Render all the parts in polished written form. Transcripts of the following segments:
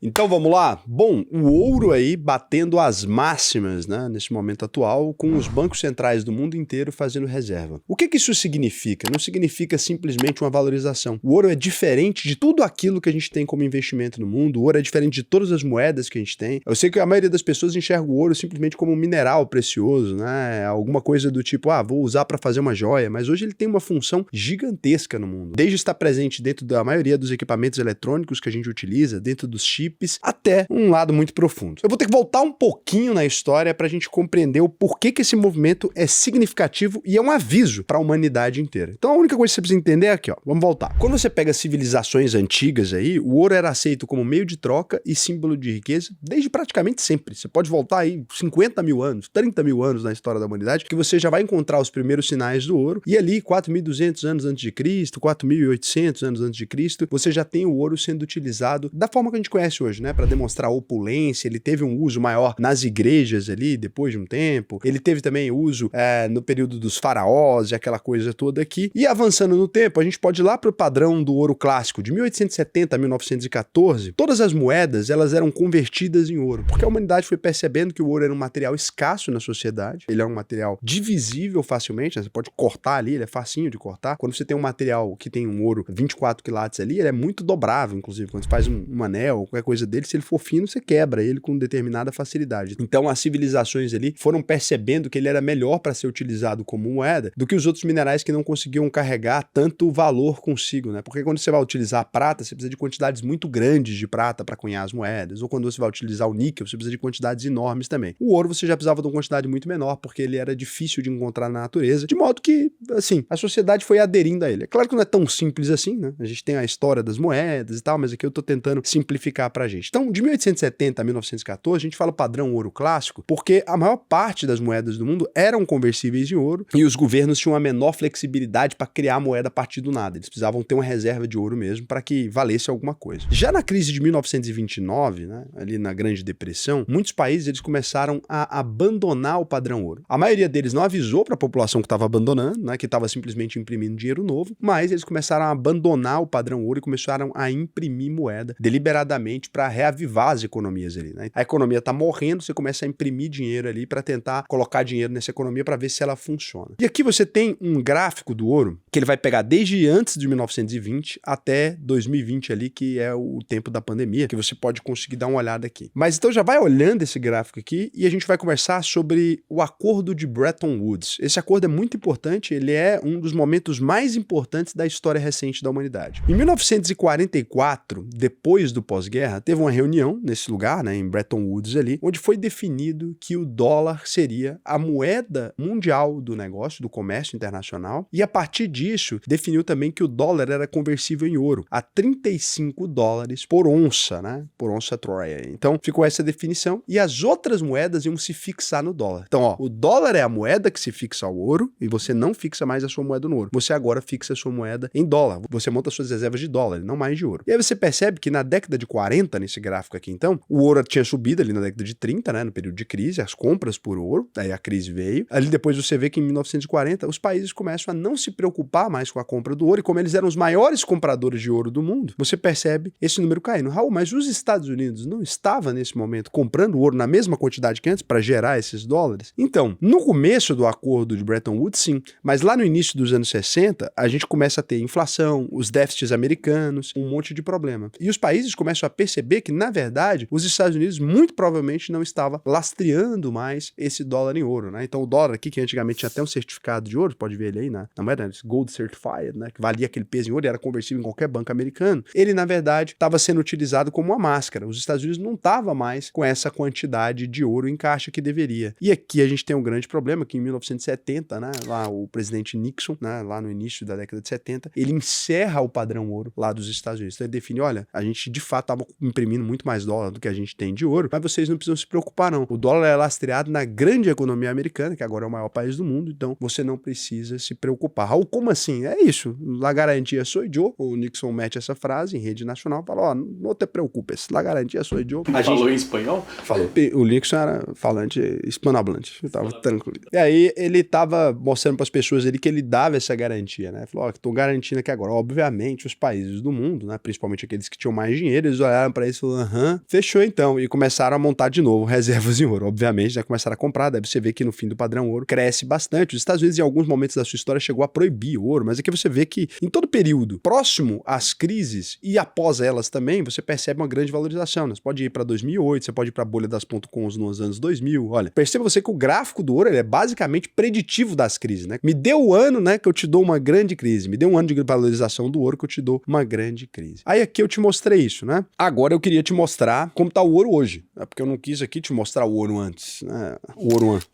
Então vamos lá? Bom, o ouro aí batendo as máximas, né, nesse momento atual, com os bancos centrais do mundo inteiro fazendo reserva. O que isso significa? Não significa simplesmente uma valorização. O ouro é diferente de tudo aquilo que a gente tem como investimento no mundo, o ouro é diferente de todas as moedas que a gente tem. Eu sei que a maioria das pessoas enxerga o ouro simplesmente como um mineral precioso, né, alguma coisa do tipo, vou usar para fazer uma joia, mas hoje ele tem uma função gigantesca no mundo. Desde estar presente dentro da maioria dos equipamentos eletrônicos que a gente utiliza, dentro dos chips, até um lado muito profundo. Eu vou ter que voltar um pouquinho na história para a gente compreender o porquê que esse movimento é significativo e é um aviso para a humanidade inteira. Então a única coisa que você precisa entender é aqui, ó, vamos voltar. Quando você pega civilizações antigas aí, o ouro era aceito como meio de troca e símbolo de riqueza desde praticamente sempre. Você pode voltar aí 50 mil anos, 30 mil anos na história da humanidade, que você já vai encontrar os primeiros sinais do ouro, e ali 4.200 anos antes de Cristo, 4.800 anos antes de Cristo, você já tem o ouro sendo utilizado da forma que a gente conhece hoje, né, para demonstrar opulência. Ele teve um uso maior nas igrejas ali, depois de um tempo. Ele teve também uso no período dos faraós e aquela coisa toda aqui. E avançando no tempo, a gente pode ir lá para o padrão do ouro clássico, de 1870 a 1914. Todas as moedas, elas eram convertidas em ouro, porque a humanidade foi percebendo que o ouro era um material escasso na sociedade. Ele é um material divisível facilmente, né? Você pode cortar ali, ele é facinho de cortar. Quando você tem um material que tem um ouro 24 quilates ali, ele é muito dobrável, inclusive. Quando você faz um anel, qualquer coisa dele, se ele for fino, você quebra ele com determinada facilidade. Então as civilizações ali foram percebendo que ele era melhor para ser utilizado como moeda do que os outros minerais que não conseguiam carregar tanto valor consigo, né? Porque quando você vai utilizar a prata, você precisa de quantidades muito grandes de prata para cunhar as moedas, ou quando você vai utilizar o níquel, você precisa de quantidades enormes também. O ouro você já precisava de uma quantidade muito menor, porque ele era difícil de encontrar na natureza, de modo que, assim, a sociedade foi aderindo a ele. É claro que não é tão simples assim, né? A gente tem a história das moedas e tal, mas aqui eu tô tentando simplificar pra gente. Então, de 1870 a 1914, a gente fala padrão ouro clássico, porque a maior parte das moedas do mundo eram conversíveis em ouro e os governos tinham a menor flexibilidade para criar moeda a partir do nada. Eles precisavam ter uma reserva de ouro mesmo para que valesse alguma coisa. Já na crise de 1929, né, ali na Grande Depressão, muitos países eles começaram a abandonar o padrão ouro. A maioria deles não avisou para a população que estava abandonando, né, que estava simplesmente imprimindo dinheiro novo, mas eles começaram a abandonar o padrão ouro e começaram a imprimir moeda deliberadamente para reavivar as economias ali, né? A economia tá morrendo, você começa a imprimir dinheiro ali para tentar colocar dinheiro nessa economia para ver se ela funciona. E aqui você tem um gráfico do ouro que ele vai pegar desde antes de 1920 até 2020 ali, que é o tempo da pandemia, que você pode conseguir dar uma olhada aqui. Mas então já vai olhando esse gráfico aqui e a gente vai conversar sobre o acordo de Bretton Woods. Esse acordo é muito importante, ele é um dos momentos mais importantes da história recente da humanidade. Em 1944, depois do pós-guerra, teve uma reunião nesse lugar, né, em Bretton Woods ali, onde foi definido que o dólar seria a moeda mundial do negócio, do comércio internacional, e a partir disso, definiu também que o dólar era conversível em ouro, a 35 dólares por onça, né, por onça troia. Então, ficou essa definição, e as outras moedas iam se fixar no dólar. Então, ó, o dólar é a moeda que se fixa ao ouro, e você não fixa mais a sua moeda no ouro. Você agora fixa a sua moeda em dólar. Você monta suas reservas de dólar, não mais de ouro. E aí você percebe que na década de 40, nesse gráfico aqui, então, o ouro tinha subido ali na década de 30, né, no período de crise, as compras por ouro, aí a crise veio. Ali depois você vê que em 1940 os países começam a não se preocupar mais com a compra do ouro, e como eles eram os maiores compradores de ouro do mundo, você percebe esse número caindo. Raul, mas os Estados Unidos não estavam nesse momento comprando ouro na mesma quantidade que antes para gerar esses dólares? Então, no começo do acordo de Bretton Woods, sim, mas lá no início dos anos 60, a gente começa a ter inflação, os déficits americanos, um monte de problema. E os países começam a perceber que, na verdade, os Estados Unidos muito provavelmente não estava lastreando mais esse dólar em ouro, né? Então o dólar aqui, que antigamente tinha até um certificado de ouro, pode ver ele aí na moeda, Gold Certified, né? Que valia aquele peso em ouro e era conversível em qualquer banco americano. Ele, na verdade, estava sendo utilizado como uma máscara. Os Estados Unidos não estavam mais com essa quantidade de ouro em caixa que deveria. E aqui a gente tem um grande problema, que em 1970, né? Lá o presidente Nixon, né? Lá no início da década de 70, ele encerra o padrão ouro lá dos Estados Unidos. Então ele define, olha, a gente de fato estava imprimindo muito mais dólar do que a gente tem de ouro, mas vocês não precisam se preocupar não. O dólar é lastreado na grande economia americana, que agora é o maior país do mundo, então você não precisa se preocupar. Raul, como assim? É isso. La garantia soy yo. O Nixon mete essa frase em rede nacional, fala, ó, não te preocupes, la garantia soy yo. Falou em espanhol? Falou. O Nixon era falante hispanohablante, eu tava tranquilo. E aí ele tava mostrando para as pessoas ali que ele dava essa garantia, né? Falou, ó, tô garantindo aqui agora. Obviamente, os países do mundo, né, principalmente aqueles que tinham mais dinheiro, eles olharam pra isso e falaram, aham, fechou então. E começaram a montar de novo reservas em ouro. Obviamente, né? Começaram a comprar. Deve você ver que no fim do padrão ouro cresce bastante. Os Estados Unidos, em alguns momentos da sua história, chegou a proibir o ouro, mas aqui você vê que em todo período próximo às crises e após elas também, você percebe uma grande valorização, né? Você pode ir para 2008, você pode ir para a bolha das .coms nos anos 2000. Olha, perceba você que o gráfico do ouro ele é basicamente preditivo das crises, né? Me dê o ano, né, que eu te dou uma grande crise. Me dê um ano de valorização do ouro que eu te dou uma grande crise. Aí aqui eu te mostrei isso, né? Agora eu queria te mostrar como tá o ouro hoje, né? Porque eu não quis aqui te mostrar o ouro antes, né? O ouro antes.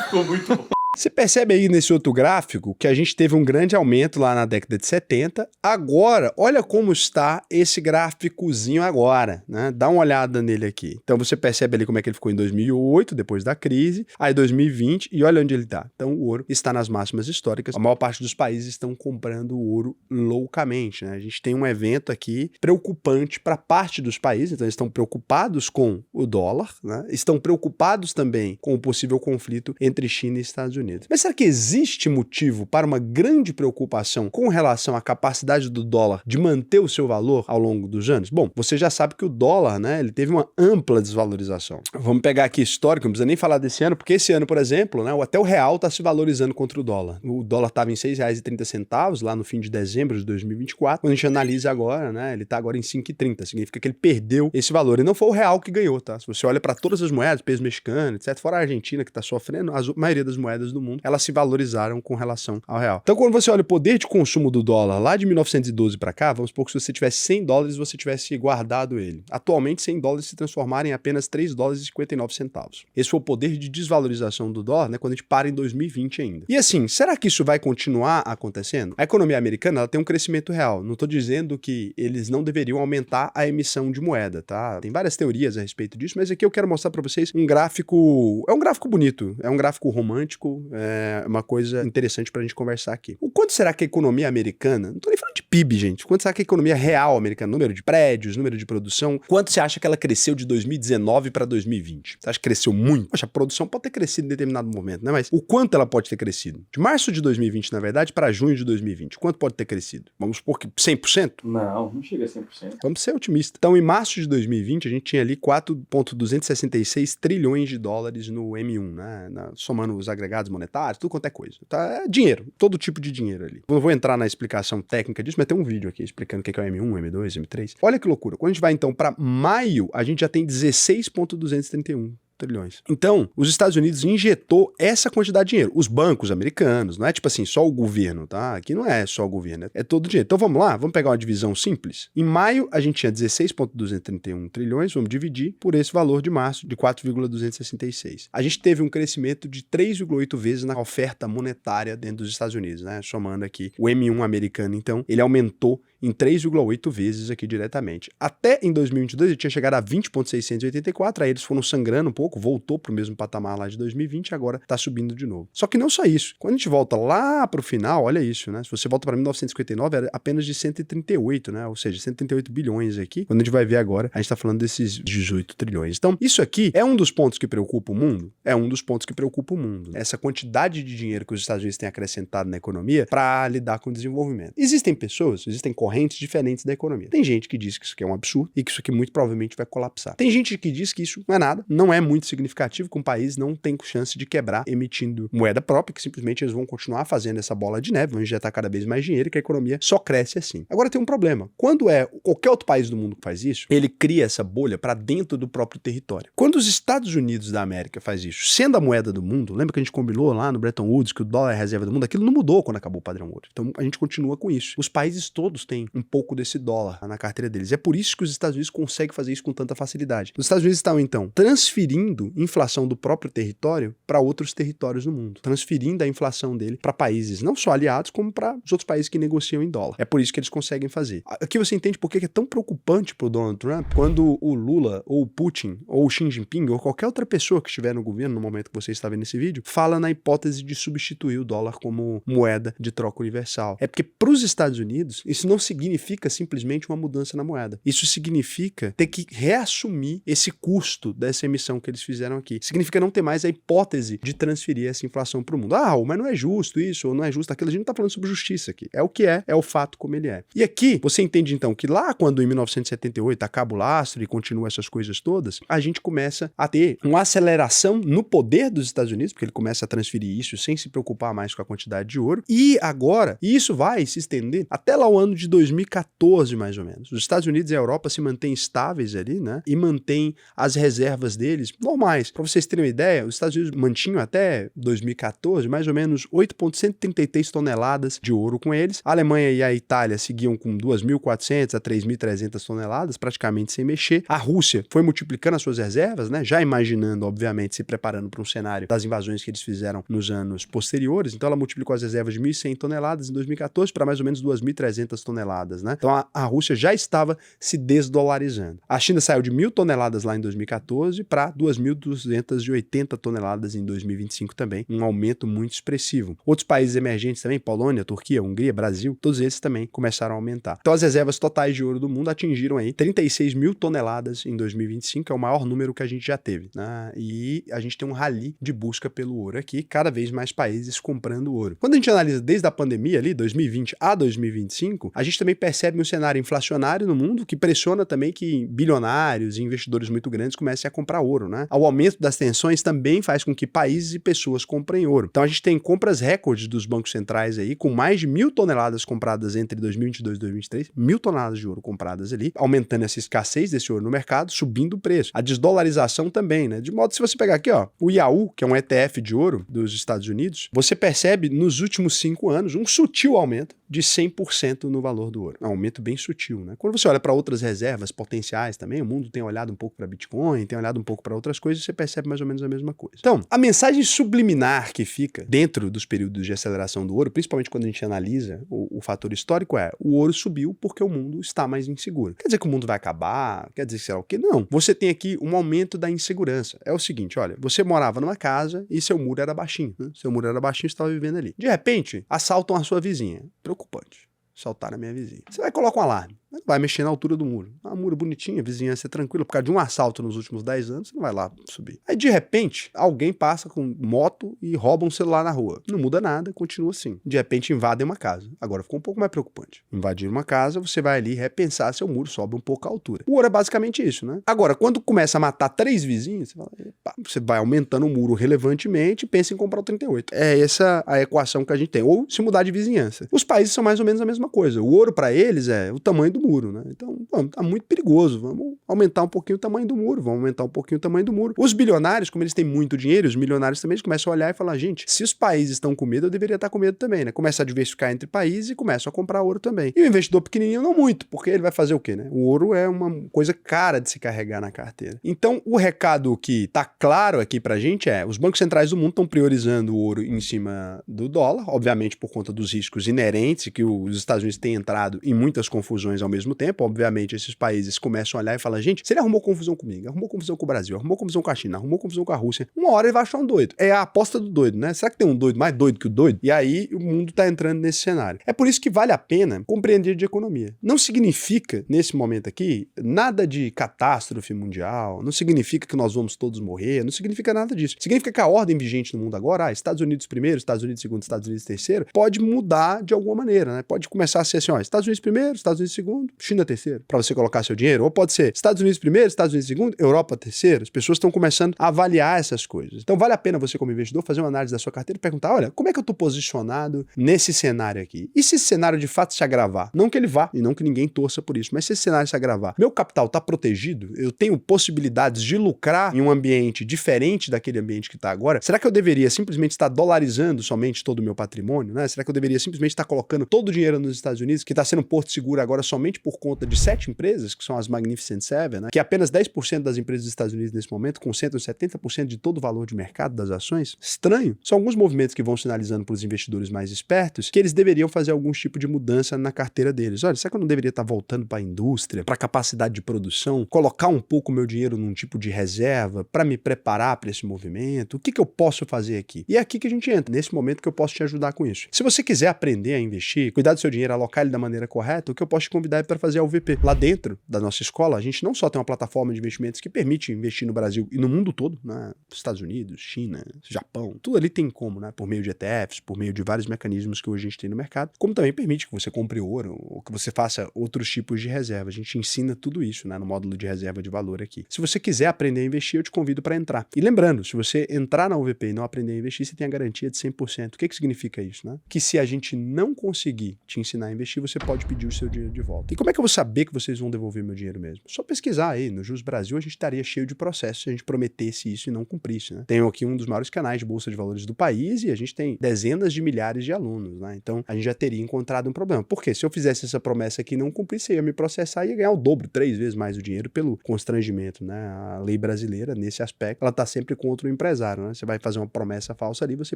Ficou muito bom. Você percebe aí nesse outro gráfico que a gente teve um grande aumento lá na década de 70. Agora, olha como está esse gráficozinho agora, né? Dá uma olhada nele aqui. Então você percebe ali como é que ele ficou em 2008, depois da crise, aí 2020 e olha onde ele está. Então o ouro está nas máximas históricas. A maior parte dos países estão comprando o ouro loucamente, né? A gente tem um evento aqui preocupante para parte dos países, então eles estão preocupados com o dólar, né? Estão preocupados também com o possível conflito entre China e Estados Unidos. Mas será que existe motivo para uma grande preocupação com relação à capacidade do dólar de manter o seu valor ao longo dos anos? Bom, você já sabe que o dólar, né, ele teve uma ampla desvalorização. Vamos pegar aqui histórico, não precisa nem falar desse ano, porque esse ano, por exemplo, né, até o real está se valorizando contra o dólar. O dólar estava em R$ 6,30 lá no fim de dezembro de 2024. Quando a gente analisa agora, né, ele está agora em 5,30. Significa que ele perdeu esse valor. E não foi o real que ganhou, tá? Se você olha para todas as moedas, peso mexicano, etc., fora a Argentina que está sofrendo, a maioria das moedas do mundo, elas se valorizaram com relação ao real. Então, quando você olha o poder de consumo do dólar lá de 1912 para cá, vamos supor que se você tivesse $100, você tivesse guardado ele. Atualmente, $100 se transformaram em apenas $3,59. Esse foi o poder de desvalorização do dólar, né, quando a gente para em 2020 ainda. E assim, será que isso vai continuar acontecendo? A economia americana, ela tem um crescimento real. Não estou dizendo que eles não deveriam aumentar a emissão de moeda, tá? Tem várias teorias a respeito disso, mas aqui eu quero mostrar para vocês um gráfico. É um gráfico bonito, é um gráfico romântico, é uma coisa interessante pra gente conversar aqui. O quanto será que a economia americana, não tô nem falando de PIB, gente, quanto será que a economia real americana, número de prédios, número de produção, quanto você acha que ela cresceu de 2019 para 2020? Você acha que cresceu muito? Poxa, a produção pode ter crescido em determinado momento, né? Mas o quanto ela pode ter crescido? De março de 2020, na verdade, para junho de 2020, quanto pode ter crescido? Vamos supor que 100%? Não chega a 100%. Vamos ser otimistas. Então, em março de 2020, a gente tinha ali 4,266 trilhões de dólares no M1, né? Somando os agregados monetários, tudo quanto é coisa. Tá? É dinheiro, todo tipo de dinheiro ali. Não vou entrar na explicação técnica disso, mas tem um vídeo aqui explicando o que é o M1, M2, M3. Olha que loucura. Quando a gente vai então para maio, a gente já tem 16,231 trilhões. Então, os Estados Unidos injetou essa quantidade de dinheiro. Os bancos americanos, não é tipo assim, só o governo, tá? Aqui não é só o governo, é todo o dinheiro. Então vamos lá, vamos pegar uma divisão simples. Em maio, a gente tinha 16,231 trilhões, vamos dividir por esse valor de março, de 4,266. A gente teve um crescimento de 3,8 vezes na oferta monetária dentro dos Estados Unidos, né? Somando aqui o M1 americano, então, ele aumentou em 3,8 vezes aqui diretamente. Até em 2022 ele tinha chegado a 20,684, aí eles foram sangrando um pouco, voltou para o mesmo patamar lá de 2020, agora está subindo de novo. Só que não só isso. Quando a gente volta lá para o final, olha isso, né? Se você volta para 1959, era apenas de 138, né? Ou seja, 138 bilhões aqui. Quando a gente vai ver agora, a gente está falando desses 18 trilhões. Então, isso aqui é um dos pontos que preocupa o mundo? É um dos pontos que preocupa o mundo. Essa quantidade de dinheiro que os Estados Unidos têm acrescentado na economia para lidar com o desenvolvimento. Existem pessoas, existem correntes diferentes da economia. Tem gente que diz que isso aqui é um absurdo e que isso aqui muito provavelmente vai colapsar. Tem gente que diz que isso não é nada, não é muito significativo, que um país não tem chance de quebrar emitindo moeda própria, que simplesmente eles vão continuar fazendo essa bola de neve, vão injetar cada vez mais dinheiro e que a economia só cresce assim. Agora tem um problema. Quando é qualquer outro país do mundo que faz isso, ele cria essa bolha para dentro do próprio território. Quando os Estados Unidos da América faz isso, sendo a moeda do mundo, lembra que a gente combinou lá no Bretton Woods que o dólar é a reserva do mundo? Aquilo não mudou quando acabou o padrão ouro. Então a gente continua com isso. Os países todos têm um pouco desse dólar na carteira deles. É por isso que os Estados Unidos conseguem fazer isso com tanta facilidade. Os Estados Unidos estão, então, transferindo inflação do próprio território para outros territórios no mundo. Transferindo a inflação dele para países não só aliados, como para os outros países que negociam em dólar. É por isso que eles conseguem fazer. Aqui você entende por que é tão preocupante para o Donald Trump quando o Lula, ou o Putin, ou o Xi Jinping, ou qualquer outra pessoa que estiver no governo no momento que você está vendo esse vídeo, fala na hipótese de substituir o dólar como moeda de troca universal. É porque para os Estados Unidos, isso não significa significa simplesmente uma mudança na moeda. Isso significa ter que reassumir esse custo dessa emissão que eles fizeram aqui. Significa não ter mais a hipótese de transferir essa inflação para o mundo. Ah, mas não é justo isso, ou não é justo aquilo. A gente não está falando sobre justiça aqui. É o que é o fato como ele é. E aqui, você entende então que lá quando em 1978 acaba o lastro e continua essas coisas todas, a gente começa a ter uma aceleração no poder dos Estados Unidos, porque ele começa a transferir isso sem se preocupar mais com a quantidade de ouro. E agora, isso vai se estender até lá o ano de 2014, mais ou menos. Os Estados Unidos e a Europa se mantêm estáveis ali, né? E mantêm as reservas deles normais. Para vocês terem uma ideia, os Estados Unidos mantinham até 2014 mais ou menos 8,133 toneladas de ouro com eles. A Alemanha e a Itália seguiam com 2.400 a 3.300 toneladas, praticamente sem mexer. A Rússia foi multiplicando as suas reservas, né? Já imaginando, obviamente, se preparando para um cenário das invasões que eles fizeram nos anos posteriores. Então ela multiplicou as reservas de 1.100 toneladas em 2014 para mais ou menos 2.300 toneladas, né? Então a Rússia já estava se desdolarizando. A China saiu de 1.000 toneladas lá em 2014 para 2.280 toneladas em 2025 também, um aumento muito expressivo. Outros países emergentes também, Polônia, Turquia, Hungria, Brasil, todos esses também começaram a aumentar. Então as reservas totais de ouro do mundo atingiram aí 36 mil toneladas em 2025, que é o maior número que a gente já teve, né? E a gente tem um rally de busca pelo ouro aqui, cada vez mais países comprando ouro. Quando a gente analisa desde a pandemia ali, 2020 a 2025, a gente também percebe um cenário inflacionário no mundo que pressiona também que bilionários e investidores muito grandes comecem a comprar ouro, né? O aumento das tensões também faz com que países e pessoas comprem ouro. Então a gente tem compras recordes dos bancos centrais aí, com mais de 1.000 toneladas compradas entre 2022 e 2023, 1.000 toneladas de ouro compradas ali, aumentando essa escassez desse ouro no mercado, subindo o preço. A desdolarização também, né? De modo, se você pegar aqui, ó, o IAU, que é um ETF de ouro dos Estados Unidos, você percebe nos últimos 5 anos um sutil aumento de 100% no valor do ouro. É um aumento bem sutil, né? Quando você olha para outras reservas potenciais também, o mundo tem olhado um pouco para Bitcoin, tem olhado um pouco para outras coisas, você percebe mais ou menos a mesma coisa. Então, a mensagem subliminar que fica dentro dos períodos de aceleração do ouro, principalmente quando a gente analisa o fator histórico, é o ouro subiu porque o mundo está mais inseguro. Quer dizer que o mundo vai acabar? Quer dizer que será o quê? Não. Você tem aqui um aumento da insegurança. É o seguinte, olha, você morava numa casa e seu muro era baixinho, né? Seu muro era baixinho e você estava vivendo ali. De repente, assaltam a sua vizinha. Preocupante. Assaltaram a minha vizinha. Você vai colocar um alarme. Vai mexer na altura do muro. Um muro bonitinho, a vizinhança é tranquila. Por causa de um assalto nos últimos 10 anos, você não vai lá subir. Aí, de repente, alguém passa com moto e rouba um celular na rua. Não muda nada, continua assim. De repente, invadem uma casa. Agora ficou um pouco mais preocupante. Invadir uma casa, você vai ali repensar se o muro sobe um pouco a altura. O ouro é basicamente isso, né? Agora, quando começa a matar 3 vizinhos, você fala, epa, você vai aumentando o muro relevantemente e pensa em comprar o 38. É essa a equação que a gente tem. Ou se mudar de vizinhança. Os países são mais ou menos a mesma coisa. O ouro, para eles, é o tamanho do muro, né? Então, tá muito perigoso. Vamos aumentar um pouquinho o tamanho do muro. Vamos aumentar um pouquinho o tamanho do muro. Os bilionários, como eles têm muito dinheiro, os milionários também, eles começam a olhar e falar, gente, se os países estão com medo, eu deveria estar com medo também, né? Começa a diversificar entre países e começam a comprar ouro também. E o investidor pequenininho não muito, porque ele vai fazer o quê, né? O ouro é uma coisa cara de se carregar na carteira. Então, o recado que tá claro aqui pra gente é, os bancos centrais do mundo estão priorizando o ouro em cima do dólar, obviamente por conta dos riscos inerentes que os Estados Unidos têm entrado em muitas confusões ao mesmo tempo. Obviamente, esses países começam a olhar e falar, gente, se ele arrumou confusão comigo, arrumou confusão com o Brasil, arrumou confusão com a China, arrumou confusão com a Rússia, uma hora ele vai achar um doido. É a aposta do doido, né? Será que tem um doido mais doido que o doido? E aí o mundo tá entrando nesse cenário. É por isso que vale a pena compreender de economia. Não significa, nesse momento aqui, nada de catástrofe mundial, não significa que nós vamos todos morrer, não significa nada disso. Significa que a ordem vigente no mundo agora, Estados Unidos primeiro, Estados Unidos segundo, Estados Unidos terceiro, pode mudar de alguma maneira, né? Pode começar a ser assim, ó, Estados Unidos primeiro, Estados Unidos segundo, China terceiro, para você colocar seu dinheiro. Ou pode ser Estados Unidos primeiro, Estados Unidos segundo, Europa terceiro. As pessoas estão começando a avaliar essas coisas. Então vale a pena você, como investidor, fazer uma análise da sua carteira e perguntar, olha, como é que eu estou posicionado nesse cenário aqui? E se esse cenário de fato se agravar? Não que ele vá, e não que ninguém torça por isso, mas se esse cenário se agravar, meu capital está protegido? Eu tenho possibilidades de lucrar em um ambiente diferente daquele ambiente que está agora? Será que eu deveria simplesmente estar dolarizando somente todo o meu patrimônio, né? Será que eu deveria simplesmente estar colocando todo o dinheiro nos Estados Unidos, que está sendo um porto seguro agora somente somente por conta de 7 empresas, que são as Magnificent Seven, né, que apenas 10% das empresas dos Estados Unidos nesse momento concentram 70% de todo o valor de mercado das ações. Estranho. São alguns movimentos que vão sinalizando para os investidores mais espertos que eles deveriam fazer algum tipo de mudança na carteira deles. Olha, será que eu não deveria estar voltando para a indústria, para a capacidade de produção, colocar um pouco o meu dinheiro num tipo de reserva para me preparar para esse movimento? O que eu posso fazer aqui? E é aqui que a gente entra, nesse momento que eu posso te ajudar com isso. Se você quiser aprender a investir, cuidar do seu dinheiro, alocar ele da maneira correta, o que eu posso te convidar é para fazer a UVP. Lá dentro da nossa escola, a gente não só tem uma plataforma de investimentos que permite investir no Brasil e no mundo todo, né? Estados Unidos, China, Japão, tudo ali tem como, né? Por meio de ETFs, por meio de vários mecanismos que hoje a gente tem no mercado, como também permite que você compre ouro ou que você faça outros tipos de reserva. A gente ensina tudo isso, né? No módulo de reserva de valor aqui. Se você quiser aprender a investir, eu te convido para entrar. E lembrando, se você entrar na UVP e não aprender a investir, você tem a garantia de 100%. O que significa isso, né? Que se a gente não conseguir te ensinar a investir, você pode pedir o seu dinheiro de volta. E como é que eu vou saber que vocês vão devolver meu dinheiro mesmo? Só pesquisar aí. No Jus Brasil, a gente estaria cheio de processos se a gente prometesse isso e não cumprisse, né? Tenho aqui um dos maiores canais de bolsa de valores do país e a gente tem dezenas de milhares de alunos, né? Então, a gente já teria encontrado um problema. Por quê? Se eu fizesse essa promessa aqui e não cumprisse, eu ia me processar e ia ganhar o dobro, 3 vezes mais o dinheiro pelo constrangimento, né? A lei brasileira, nesse aspecto, ela tá sempre contra o empresário, né? Você vai fazer uma promessa falsa ali, você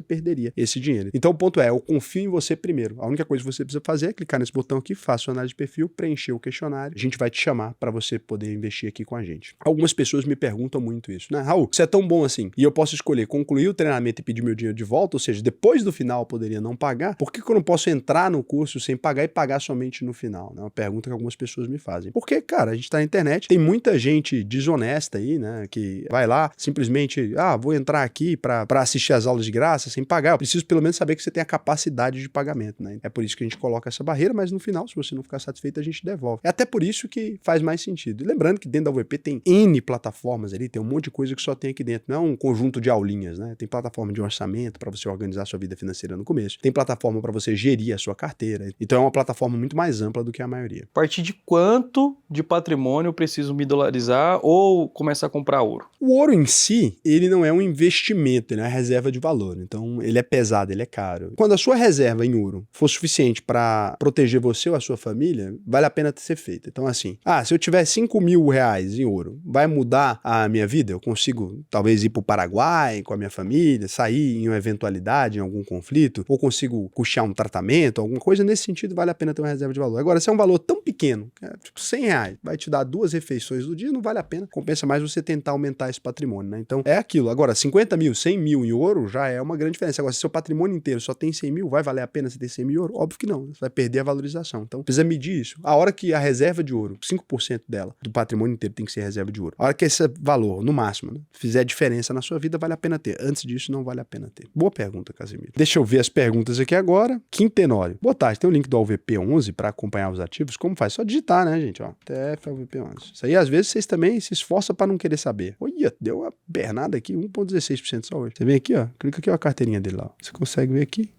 perderia esse dinheiro. Então, o ponto é, eu confio em você primeiro. A única coisa que você precisa fazer é clicar nesse botão aqui, faça sua análise de perfil, preencher o questionário, a gente vai te chamar para você poder investir aqui com a gente. Algumas pessoas me perguntam muito isso, né? Raul, você é tão bom assim, e eu posso escolher concluir o treinamento e pedir meu dinheiro de volta, ou seja, depois do final eu poderia não pagar, por que eu não posso entrar no curso sem pagar e pagar somente no final? É uma pergunta que algumas pessoas me fazem. Porque, cara, a gente tá na internet, tem muita gente desonesta aí, né, que vai lá, simplesmente, vou entrar aqui para assistir as aulas de graça sem pagar, eu preciso pelo menos saber que você tem a capacidade de pagamento, né? É por isso que a gente coloca essa barreira, mas no final, se você não ficar satisfeito, a gente devolve. É até por isso que faz mais sentido. E lembrando que dentro da UVP tem N plataformas ali, tem um monte de coisa que só tem aqui dentro, não é um conjunto de aulinhas, né? Tem plataforma de orçamento para você organizar a sua vida financeira no começo, tem plataforma para você gerir a sua carteira, então é uma plataforma muito mais ampla do que a maioria. A partir de quanto de patrimônio eu preciso me dolarizar ou começar a comprar ouro? O ouro em si, ele não é um investimento, ele é uma reserva de valor, então ele é pesado, ele é caro. Quando a sua reserva em ouro for suficiente para proteger você ou a sua família, vale a pena ser feita. Então assim, se eu tiver 5 mil reais em ouro, vai mudar a minha vida? Eu consigo talvez ir para o Paraguai com a minha família, sair em uma eventualidade, em algum conflito, ou consigo custear um tratamento, alguma coisa nesse sentido, vale a pena ter uma reserva de valor. Agora, se é um valor tão pequeno, tipo 100 reais, vai te dar 2 refeições do dia, não vale a pena. Compensa mais você tentar aumentar esse patrimônio, né? Então, é aquilo. Agora, 50 mil, 100 mil em ouro já é uma grande diferença. Agora, se seu patrimônio inteiro só tem 100 mil, vai valer a pena você ter 100 mil em ouro? Óbvio que não. Você vai perder a valorização. Então, precisa medir isso. A hora que a reserva de ouro, 5% dela, do patrimônio inteiro tem que ser reserva de ouro. A hora que esse valor, no máximo, né, fizer diferença na sua vida, vale a pena ter. Antes disso, não vale a pena ter. Boa pergunta, Casimiro. Deixa eu ver as perguntas aqui agora. Quintenório. Boa tarde. Tem o link do AVP11 para acompanhar os ativos. Como faz? Só digitar, né, gente? Ó, TF AVP11. Isso aí, às vezes, vocês também se esforçam para não querer saber. Olha, deu uma bernada aqui, 1,16% só hoje. Você vem aqui, ó. Clica aqui, ó, a carteirinha dele lá. Você consegue ver aqui.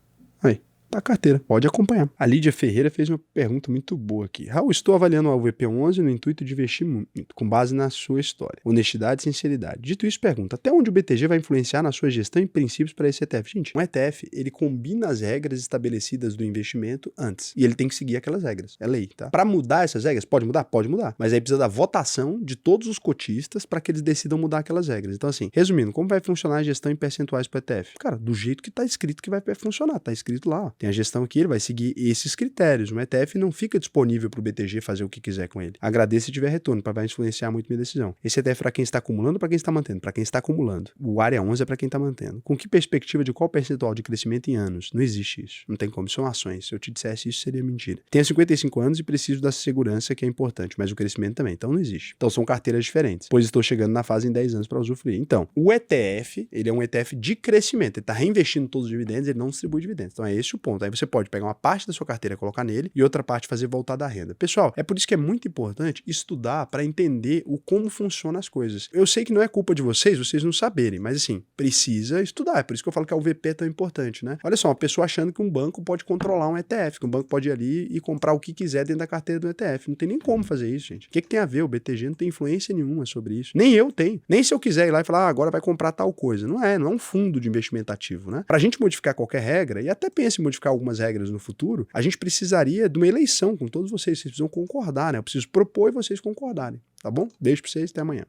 Aí. Tá a carteira, pode acompanhar. A Lídia Ferreira fez uma pergunta muito boa aqui. Raul, estou avaliando o AVP11 no intuito de investir muito, com base na sua história. Honestidade e sinceridade. Dito isso, pergunta, até onde o BTG vai influenciar na sua gestão e princípios para esse ETF? Gente, um ETF, ele combina as regras estabelecidas do investimento antes. E ele tem que seguir aquelas regras. É lei, tá? Para mudar essas regras, pode mudar? Pode mudar. Mas aí precisa da votação de todos os cotistas para que eles decidam mudar aquelas regras. Então, assim, resumindo, como vai funcionar a gestão em percentuais para o ETF? Cara, do jeito que tá escrito que vai funcionar. Tá escrito lá, ó. Tem a gestão aqui, ele vai seguir esses critérios. Um ETF não fica disponível para o BTG fazer o que quiser com ele. Agradeço se tiver retorno, para vai influenciar muito minha decisão. Esse ETF é para quem está acumulando ou para quem está mantendo? Para quem está acumulando. O Área 11 é para quem está mantendo. Com que perspectiva de qual percentual de crescimento em anos? Não existe isso. Não tem como. São ações. Se eu te dissesse isso, seria mentira. Tenho 55 anos e preciso da segurança que é importante, mas o crescimento também. Então não existe. Então são carteiras diferentes. Pois estou chegando na fase em 10 anos para usufruir. Então, o ETF, ele é um ETF de crescimento. Ele está reinvestindo todos os dividendos, ele não distribui dividendos. Então é esse o ponto. Aí você pode pegar uma parte da sua carteira e colocar nele e outra parte fazer voltar da renda. Pessoal, é por isso que é muito importante estudar para entender como funcionam as coisas. Eu sei que não é culpa de vocês não saberem, mas assim, precisa estudar. É por isso que eu falo que a UVP é tão importante, né? Olha só, uma pessoa achando que um banco pode controlar um ETF, que um banco pode ir ali e comprar o que quiser dentro da carteira do ETF. Não tem nem como fazer isso, gente. O que tem a ver? O BTG não tem influência nenhuma sobre isso. Nem eu tenho. Nem se eu quiser ir lá e falar, agora vai comprar tal coisa. Não é um fundo de investimento ativo, né? Pra gente modificar qualquer regra, e até pense em modificar modificar algumas regras no futuro, a gente precisaria de uma eleição com todos vocês. Vocês precisam concordar, né? Eu preciso propor e vocês concordarem, tá bom? Beijo pra vocês, até amanhã.